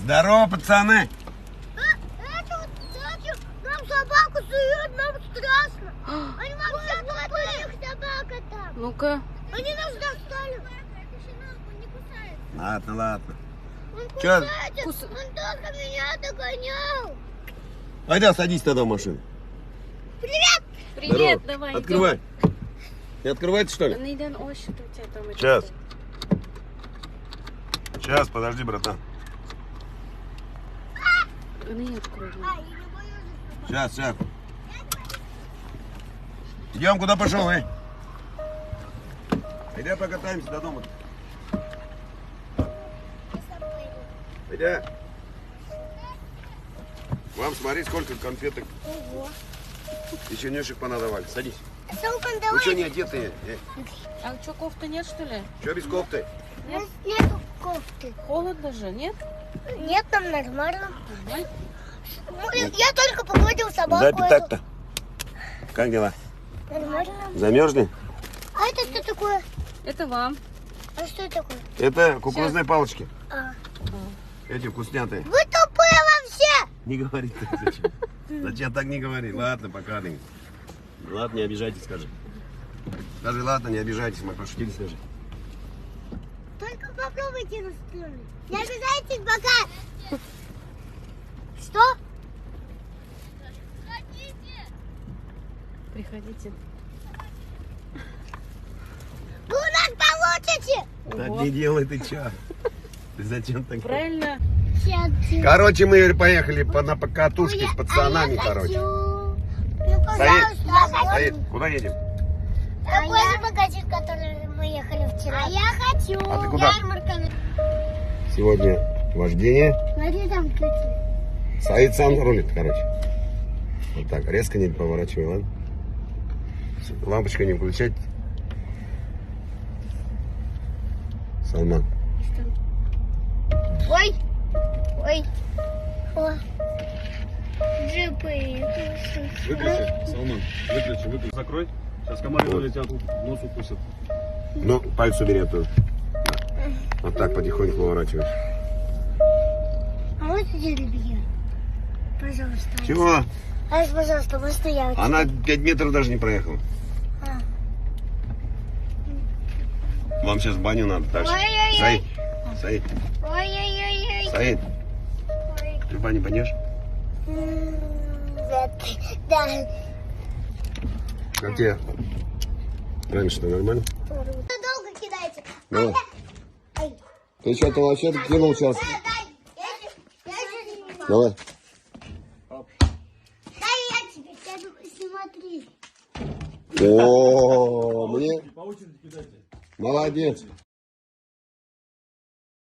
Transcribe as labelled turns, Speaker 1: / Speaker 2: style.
Speaker 1: Здорово, пацаны.
Speaker 2: Это вот, кстати, нам собаку суют, нам страшно. Они вообще тупые, их собака там.
Speaker 3: Ну-ка.
Speaker 2: Они нас достали.
Speaker 1: Ладно, ладно.
Speaker 2: Он
Speaker 1: Чё?
Speaker 2: кусается, он только меня догонял.
Speaker 1: Айда, садись тогда в машину.
Speaker 2: Привет!
Speaker 3: Привет,
Speaker 1: Здорово.
Speaker 3: давай.
Speaker 1: Открывай. Не открывается, что ли?
Speaker 3: Найден, ой, что у тебя там?
Speaker 1: Сейчас. Сейчас, подожди, братан.
Speaker 3: Не открой.
Speaker 2: А, я не боюсь.
Speaker 1: Сейчас, сейчас. Идем, куда пошел, эй? Иди покатаемся до дома. Иди. Вам смотри, сколько конфеток.
Speaker 2: Ого.
Speaker 1: Еще нюшек понадавали. Садись.
Speaker 2: Салкан,
Speaker 1: Вы
Speaker 2: давай.
Speaker 1: что не одетые?
Speaker 3: А что, кофты нет, что ли?
Speaker 1: Что без кофты?
Speaker 2: У нас нету кофты.
Speaker 3: Холодно же, нет?
Speaker 2: Нет, нам нормально.
Speaker 3: Нормально.
Speaker 2: Я только погладил собаку.
Speaker 1: Да,
Speaker 2: эту.
Speaker 1: питать-то. Как дела?
Speaker 2: Нормально.
Speaker 1: Замерзли?
Speaker 2: А это что такое?
Speaker 3: Это вам.
Speaker 2: А что это такое?
Speaker 1: Это кукурузные палочки.
Speaker 2: А.
Speaker 1: Эти вкуснятые.
Speaker 2: Вы тупые вообще!
Speaker 1: Не говори так, зачем? Зачем так не говори? Ладно, пока. Ладно, не обижайтесь, скажи. Скажи, ладно, не обижайтесь, мы пошутили, скажи.
Speaker 2: Только попробуйте настроить. Не обижайтесь, пока. Что?
Speaker 3: Приходите.
Speaker 2: Вы у нас получите!
Speaker 1: Так
Speaker 3: Ого.
Speaker 1: не делай, ты чё? Ты зачем так?
Speaker 3: Правильно.
Speaker 1: Короче, мы поехали на покатушке с пацанами, короче.
Speaker 2: Ну,
Speaker 1: Саид,
Speaker 2: пожалуйста,
Speaker 1: Саид, куда едем?
Speaker 2: такой же магазин, в который мы ехали вчера. А я хочу.
Speaker 1: А ты куда?
Speaker 2: Ярмарка.
Speaker 1: Сегодня вождение.
Speaker 2: Смотри, там ключи.
Speaker 1: Саид сам рулит, короче. Вот так, резко не поворачивай, ладно? Лампочка не включать. Салман.
Speaker 2: Ой. Ой. О. Джипы.
Speaker 4: Выключи, Салман, выключи. Закрой. Сейчас комары долетят, нос укусят.
Speaker 1: Ну, пальцы убери оттуда. Вот так потихоньку поворачиваешь.
Speaker 2: А вот где ребят? Пожалуйста.
Speaker 1: Чего?
Speaker 2: Пожалуйста, можно я?
Speaker 1: Она 5 метров даже не проехала.
Speaker 2: А.
Speaker 1: Вам сейчас в баню надо дальше.
Speaker 2: Ой-ой-ой.
Speaker 1: Саид, Саид,
Speaker 2: Ой-ой-ой.
Speaker 1: Саид,
Speaker 2: Ой.
Speaker 1: ты в баню пойдешь?
Speaker 2: Да.
Speaker 1: Как тебе? Раньше-то нормально?
Speaker 2: Вы долго кидаете?
Speaker 1: Давай.
Speaker 2: Ай.
Speaker 1: Ты что-то вообще кинул сейчас?
Speaker 2: Дай. Я сейчас сниму.
Speaker 1: Давай.
Speaker 2: Дай я тебе. Смотри.
Speaker 1: О, мне?
Speaker 4: По очереди кидайте.
Speaker 1: Молодец.